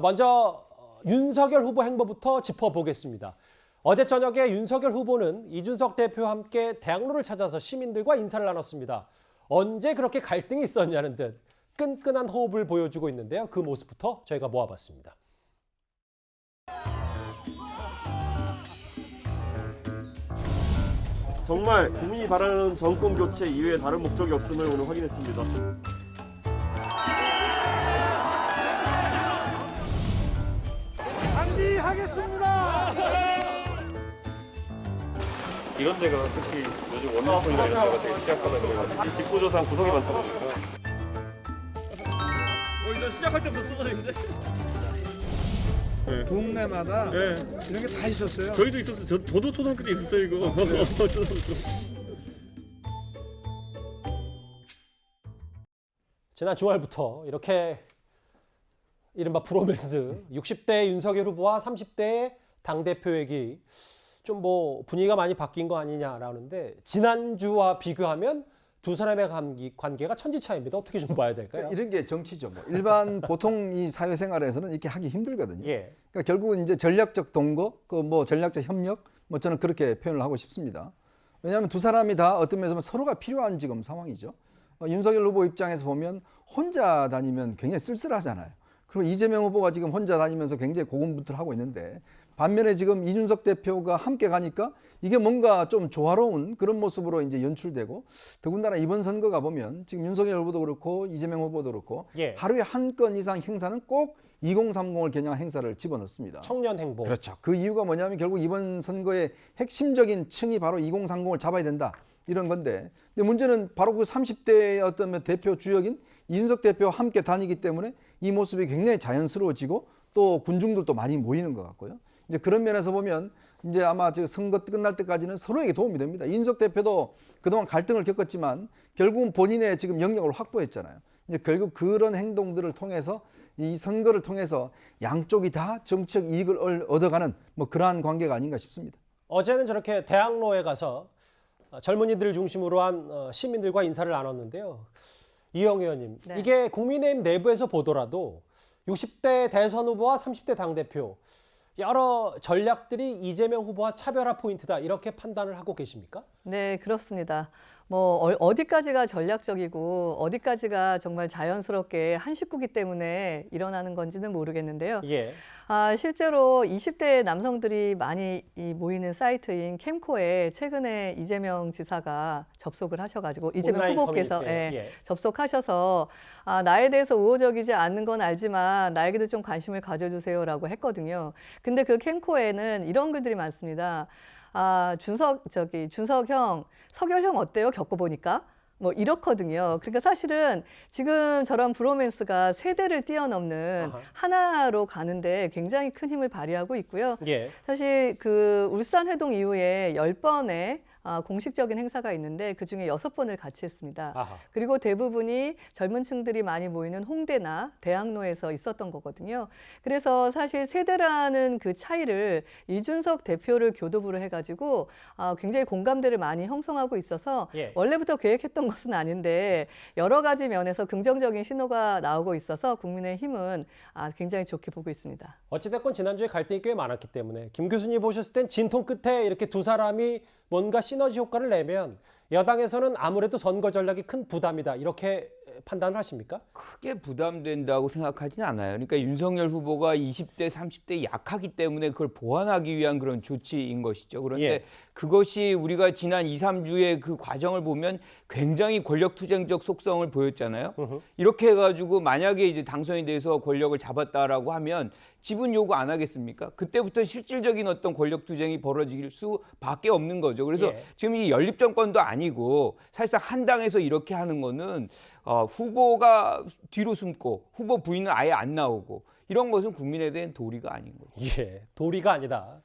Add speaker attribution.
Speaker 1: 먼저 윤석열 후보 행보부터 짚어보겠습니다. 어제 저녁에 윤석열 후보는 이준석 대표와 함께 대학로를 찾아서 시민들과 인사를 나눴습니다. 언제 그렇게 갈등이 있었냐는 듯 끈끈한 호흡을 보여주고 있는데요. 그 모습부터 저희가 모아봤습니다.
Speaker 2: 정말 국민이 바라는 정권 교체 이외에 다른 목적이 없음을 오늘 확인했습니다.
Speaker 3: 상기하겠습니다.
Speaker 2: 이런 데가 특히 요즘 원룸촌이나 이런 데가 되게 취약하다 그래가지고 집구조상 구석이 많다 보니까 이제 시작할 때부터 쏟아지는데? 네.
Speaker 3: 동네마다
Speaker 2: 네.
Speaker 3: 이런 게 다 있었어요.
Speaker 2: 저희도 있었어요. 저도 초등학교 때 있었어요 이거.
Speaker 1: 지난 주말부터 이렇게 이른바 브로맨스 60대 윤석열 후보와 30대의 당대표 얘기 좀 뭐 분위기가 많이 바뀐 거 아니냐라는데 지난주와 비교하면 두 사람의 관계가 천지차이입니다. 어떻게 좀 봐야 될까요?
Speaker 4: 이런 게 정치죠. 뭐. 일반 보통 이 사회생활에서는 이렇게 하기 힘들거든요.
Speaker 1: 예.
Speaker 4: 그러니까 결국은 이제 전략적 동거, 그 뭐 전략적 협력, 뭐 저는 그렇게 표현을 하고 싶습니다. 왜냐하면 두 사람이 다 어떤 면에서 서로가 필요한 지금 상황이죠. 윤석열 후보 입장에서 보면 혼자 다니면 굉장히 쓸쓸하잖아요. 그리고 이재명 후보가 지금 혼자 다니면서 굉장히 고군분투를 하고 있는데 반면에 지금 이준석 대표가 함께 가니까 이게 뭔가 좀 조화로운 그런 모습으로 이제 연출되고 더군다나 이번 선거가 보면 지금 윤석열 후보도 그렇고 이재명 후보도 그렇고
Speaker 1: 예.
Speaker 4: 하루에 한 건 이상 행사는 꼭 2030을 겨냥한 행사를 집어넣습니다.
Speaker 1: 청년 행보.
Speaker 4: 그렇죠. 그 이유가 뭐냐면 결국 이번 선거의 핵심적인 층이 바로 2030을 잡아야 된다. 이런 건데 근데 문제는 바로 그 30대의 어떤 대표 주역인 이준석 대표와 함께 다니기 때문에 이 모습이 굉장히 자연스러워지고 또 군중들도 많이 모이는 것 같고요. 이제 그런 면에서 보면 이제 아마 선거 끝날 때까지는 서로에게 도움이 됩니다. 이준석 대표도 그동안 갈등을 겪었지만 결국은 본인의 지금 영역을 확보했잖아요. 이제 결국 그런 행동들을 통해서 이 선거를 통해서 양쪽이 다 정치적 이익을 얻어가는 뭐 그러한 관계가 아닌가 싶습니다.
Speaker 1: 어제는 저렇게 대학로에 가서 젊은이들을 중심으로 한 시민들과 인사를 나눴는데요. 이영 의원님,
Speaker 5: 네.
Speaker 1: 이게 국민의힘 내부에서 보더라도 60대 대선 후보와 30대 당대표 여러 전략들이 이재명 후보와 차별화 포인트다 이렇게 판단을 하고 계십니까?
Speaker 5: 네, 그렇습니다. 뭐 어디까지가 전략적이고 어디까지가 정말 자연스럽게 한 식구기 때문에 일어나는 건지는 모르겠는데요.
Speaker 1: 예.
Speaker 5: 실제로 20대 남성들이 많이 모이는 사이트인 캠코에 최근에 이재명 지사가 접속을 하셔가지고 이재명
Speaker 1: 온라인
Speaker 5: 후보께서
Speaker 1: 커뮤니티에, 예.
Speaker 5: 접속하셔서 나에 대해서 우호적이지 않는 건 알지만 나에게도 좀 관심을 가져주세요라고 했거든요. 근데 그 캠코에는 이런 글들이 많습니다. 준석 형, 석열 형 어때요? 겪어보니까? 뭐 이렇거든요. 그러니까 사실은 지금 저런 브로맨스가 세대를 뛰어넘는
Speaker 1: 아하.
Speaker 5: 하나로 가는데 굉장히 큰 힘을 발휘하고 있고요.
Speaker 1: 예.
Speaker 5: 사실 그 울산 회동 이후에 10번의 공식적인 행사가 있는데 그중에 6번을 같이 했습니다.
Speaker 1: 아하.
Speaker 5: 그리고 대부분이 젊은 층들이 많이 모이는 홍대나 대학로에서 있었던 거거든요. 그래서 사실 세대라는 그 차이를 이준석 대표를 교도부로 해가지고 굉장히 공감대를 많이 형성하고 있어서
Speaker 1: 예.
Speaker 5: 원래부터 계획했던 것은 아닌데 여러 가지 면에서 긍정적인 신호가 나오고 있어서 국민의힘은 굉장히 좋게 보고 있습니다.
Speaker 1: 어찌됐건 지난주에 갈등이 꽤 많았기 때문에 김 교수님 보셨을 땐 진통 끝에 이렇게 두 사람이 뭔가 시너지 효과를 내면 여당에서는 아무래도 선거 전략이 큰 부담이다 이렇게 판단을 하십니까?
Speaker 6: 크게 부담된다고 생각하지는 않아요. 그러니까 윤석열 후보가 20대, 30대 약하기 때문에 그걸 보완하기 위한 그런 조치인 것이죠. 그런데
Speaker 1: 예.
Speaker 6: 그것이 우리가 지난 2, 3주의 그 과정을 보면 굉장히 권력투쟁적 속성을 보였잖아요. 이렇게 해가지고 만약에 이제 당선이 돼서 권력을 잡았다라고 하면 지분 요구 안 하겠습니까? 그때부터 실질적인 어떤 권력투쟁이 벌어질 수밖에 없는 거죠. 그래서
Speaker 1: 예.
Speaker 6: 지금 이 연립정권도 아니고 사실상 한 당에서 이렇게 하는 거는 후보가 뒤로 숨고 후보 부인은 아예 안 나오고 이런 것은 국민에 대한 도리가 아닌 거죠.
Speaker 1: 예, 도리가 아니다.